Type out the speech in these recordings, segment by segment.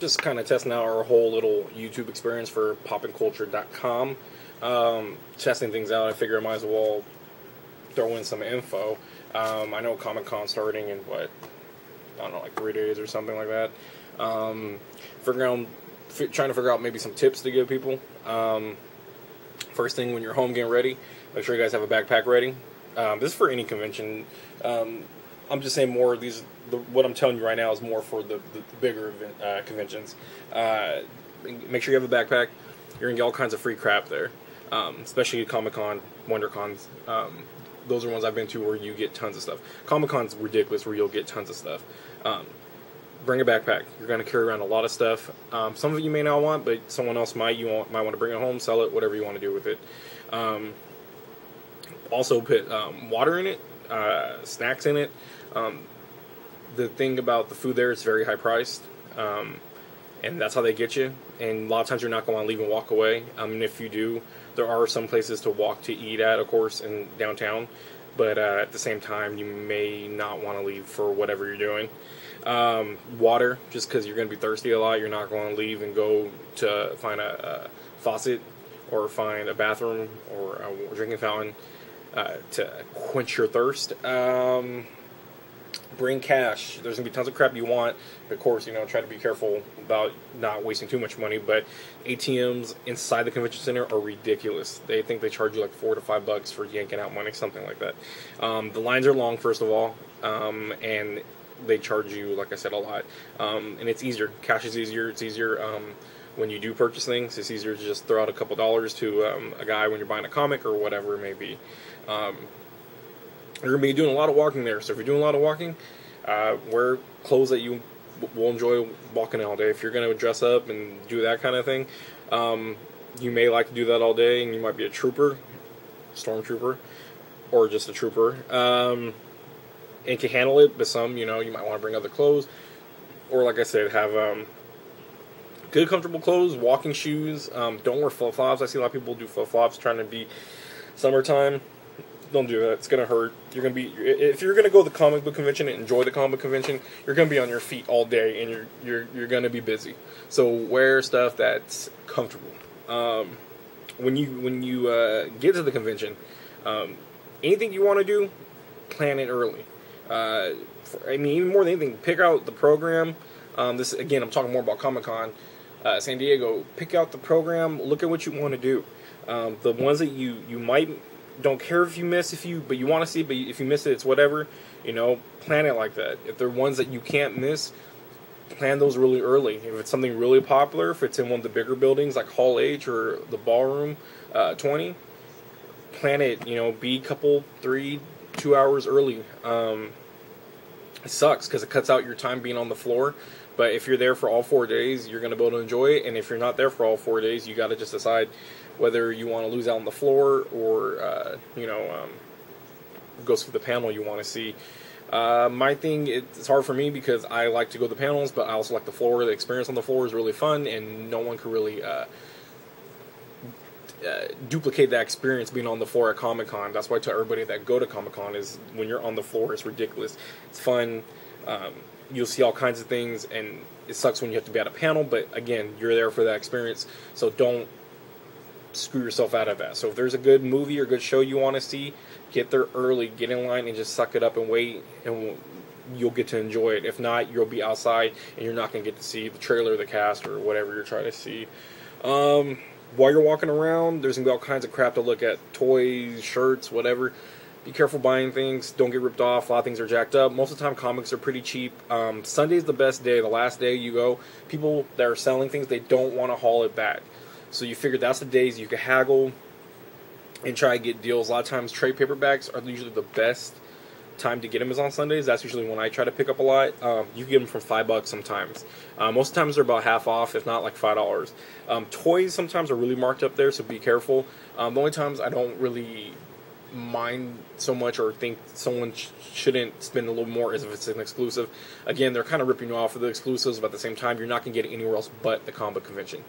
just kind of testing out our whole little YouTube experience for popandculture.com. Testing things out. I figure I might as well throw in some info. I know Comic-Con starting in what, I don't know, like 3 days or something like that. Trying to figure out maybe some tips to give people. First thing, when you're home getting ready, make sure you guys have a backpack ready. This is for any convention. I'm just saying more. What I'm telling you right now is more for the bigger conventions. Make sure you have a backpack. You're gonna get all kinds of free crap there, especially Comic-Con, WonderCons. Those are ones I've been to where you get tons of stuff. Comic-Con's ridiculous, where you'll get tons of stuff. Bring a backpack. You're going to carry around a lot of stuff. Some of it you may not want, but someone else might. Might want to bring it home, sell it, whatever you want to do with it. Also put water in it, snacks in it. The thing about the food there, it's very high priced, and that's how they get you. And a lot of times you're not going to want to leave and walk away. And if you do, there are some places to walk to eat at, of course, in downtown. But at the same time, you may not want to leave for whatever you're doing. Water, just because you're going to be thirsty a lot, you're not going to leave and go to find a faucet or find a bathroom or a drinking fountain to quench your thirst. Bring cash. There's going to be tons of crap you want. Of course, try to be careful about not wasting too much money, but ATMs inside the convention center are ridiculous. They think they charge you like $4 to $5 for yanking out money, something like that. The lines are long, first of all, and they charge you, like I said, a lot. And it's easier. Cash is easier. It's easier when you do purchase things. It's easier to just throw out a couple dollars to a guy when you're buying a comic or whatever it may be. You're going to be doing a lot of walking there. So if you're doing a lot of walking, wear clothes that you will enjoy walking all day. If you're going to dress up and do that kind of thing, you may like to do that all day, and you might be a trooper, stormtrooper, or just a trooper. And can handle it, but some, you might want to bring other clothes. Or, like I said, have good, comfortable clothes, walking shoes. Don't wear flip-flops. I see a lot of people do flip-flops trying to be summertime. Don't do that. It's going to hurt. If you're going to go to the comic book convention and enjoy the comic book convention, you're going to be on your feet all day, and you're going to be busy. So wear stuff that's comfortable. When you get to the convention, anything you want to do, plan it early. Even more than anything, pick out the program. This again, I'm talking more about Comic-Con, San Diego. Pick out the program. Look at what you want to do. The ones that you might don't care if you miss, but you want to see, but if you miss it, it's whatever. Plan it like that. If there are ones that you can't miss, plan those really early. If it's something really popular, if it's in one of the bigger buildings like Hall H or the Ballroom 20, plan it. Be a couple 2 hours early. It sucks because it cuts out your time being on the floor. But if you're there for all 4 days, you're going to be able to enjoy it. And if you're not there for all 4 days, you got to just decide whether you want to lose out on the floor or, go through the panel you want to see. My thing, it's hard for me because I like to go to the panels, but I also like the floor. The experience on the floor is really fun, and no one can really duplicate that experience being on the floor at Comic-Con. That's why I tell everybody that go to Comic-Con is when you're on the floor, it's ridiculous. It's fun. You'll see all kinds of things, and it sucks when you have to be at a panel, but again, you're there for that experience, so don't screw yourself out of that. So if there's a good movie or good show you want to see, get there early, get in line, and just suck it up and wait, and you'll get to enjoy it. If not, you'll be outside, and you're not going to get to see the trailer, the cast, or whatever you're trying to see. While you're walking around, there's going to be all kinds of crap to look at. Toys, shirts, whatever. Be careful buying things. Don't get ripped off. A lot of things are jacked up. Most of the time, comics are pretty cheap. Sunday's the best day. The last day you go, people that are selling things, they don't want to haul it back. So you figure that's the days you can haggle and try to get deals. A lot of times, trade paperbacks are usually the best time to get them is on Sundays. That's usually when I try to pick up a lot. You can get them for $5 sometimes. Most of the times they're about half off, if not like $5. Toys sometimes are really marked up there, so be careful. The only times I don't really mind so much or think someone shouldn't spend a little more is if it's an exclusive. Again, they're kind of ripping you off for the exclusives, but at the same time, you're not going to get it anywhere else but the comic convention.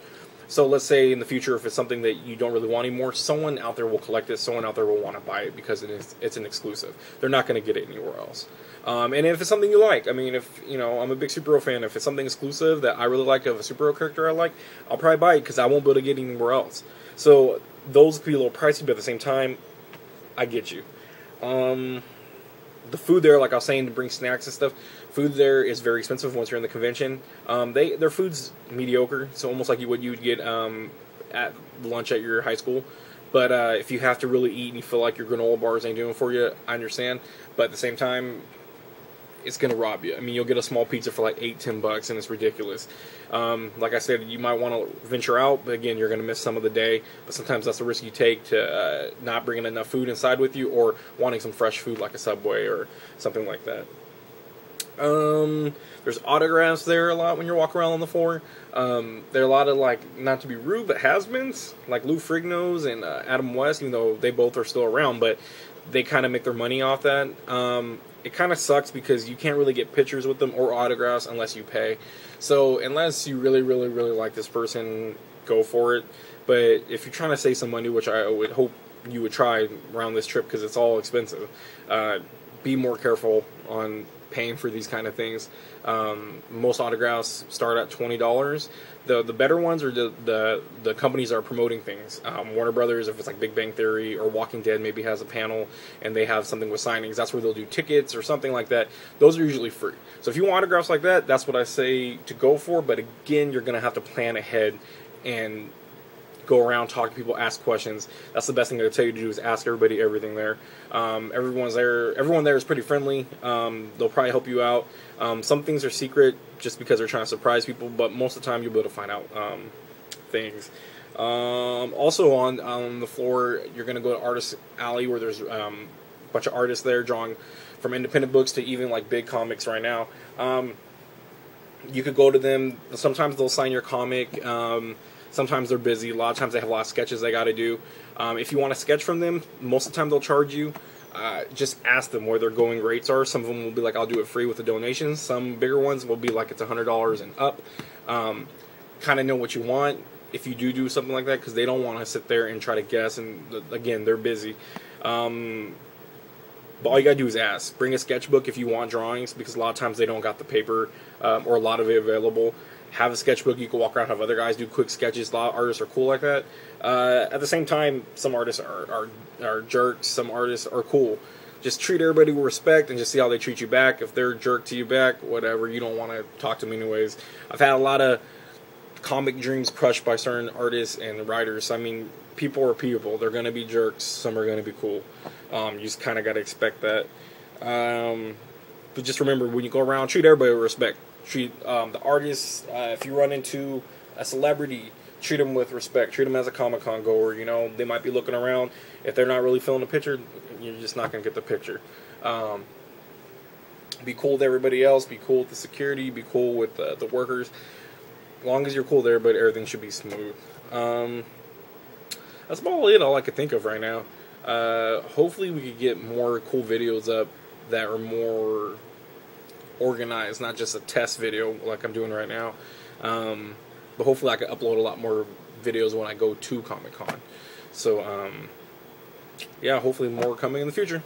So let's say in the future, if it's something that you don't really want anymore, someone out there will collect it. Someone out there will want to buy it because it's an exclusive. They're not going to get it anywhere else. And if it's something you like, I mean, if I'm a big superhero fan. If it's something exclusive that I really like of a superhero character I like, I'll probably buy it because I won't be able to get it anywhere else. So those could be a little pricey, but at the same time, I get you. The food there, like I was saying, to bring snacks and stuff, food there is very expensive once you're in the convention. Their food's mediocre, so almost like what you would get at lunch at your high school. But if you have to really eat and you feel like your granola bars ain't doing it for you, I understand. But at the same time, it's going to rob you. I mean, you'll get a small pizza for like $8-10, and it's ridiculous. Like I said, you might want to venture out, but again, you're going to miss some of the day. But sometimes that's a risk you take to not bringing enough food inside with you, or wanting some fresh food like a Subway or something like that. There's autographs there a lot when you're walking around on the floor. There are a lot of, like, not to be rude, but has-beens, like Lou Ferrigno's and Adam West, even though they both are still around, but they kind of make their money off that. It kind of sucks because you can't really get pictures with them or autographs unless you pay. So unless you really, really, really like this person, go for it. But if you're trying to save some money, which I would hope you would try around this trip because it's all expensive, be more careful on paying for these kind of things. Most autographs start at $20. The better ones are the companies that are promoting things. Warner Brothers, if it's like Big Bang Theory or Walking Dead, maybe has a panel and they have something with signings. That's where they'll do tickets or something like that. Those are usually free. So if you want autographs like that, that's what I say to go for. But again, you're going to have to plan ahead and go around, talk to people, ask questions. That's the best thing I tell you to do is ask everybody everything there. Everyone there is pretty friendly. They'll probably help you out. Some things are secret just because they're trying to surprise people, but most of the time you'll be able to find out things. Also on the floor, you're going to go to Artist Alley where there's a bunch of artists there drawing from independent books to even like big comics right now. You could go to them. Sometimes they'll sign your comic. Sometimes they're busy. A lot of times they have a lot of sketches they got to do. If you want a sketch from them, most of the time they'll charge you. Just ask them where their going rates are. Some of them will be like, I'll do it free with a donation. Some bigger ones will be like, it's $100 and up. Kind of know what you want if you do something like that, because they don't want to sit there and try to guess. And again, they're busy. But all you gotta do is ask. Bring a sketchbook if you want drawings, because a lot of times they don't got the paper or a lot of it available. Have a sketchbook. You can walk around, have other guys do quick sketches. A lot of artists are cool like that. At the same time, some artists are jerks. Some artists are cool. Just treat everybody with respect and just see how they treat you back. If they're a jerk to you back, whatever. You don't want to talk to them anyways. I've had a lot of comic dreams crushed by certain artists and writers. I mean, people are people. They're going to be jerks. Some are going to be cool. You just kind of got to expect that. But just remember, when you go around, treat everybody with respect. Treat the artists, if you run into a celebrity, treat them with respect. Treat them as a Comic-Con goer. They might be looking around. If they're not really feeling the picture, you're just not going to get the picture. Be cool with everybody else. Be cool with the security. Be cool with the workers. As long as you're cool with everybody, everything should be smooth. That's about all I could think of right now. Hopefully we could get more cool videos up that are more organized, not just a test video like I'm doing right now. But hopefully I can upload a lot more videos when I go to Comic-Con. So, yeah, hopefully more coming in the future.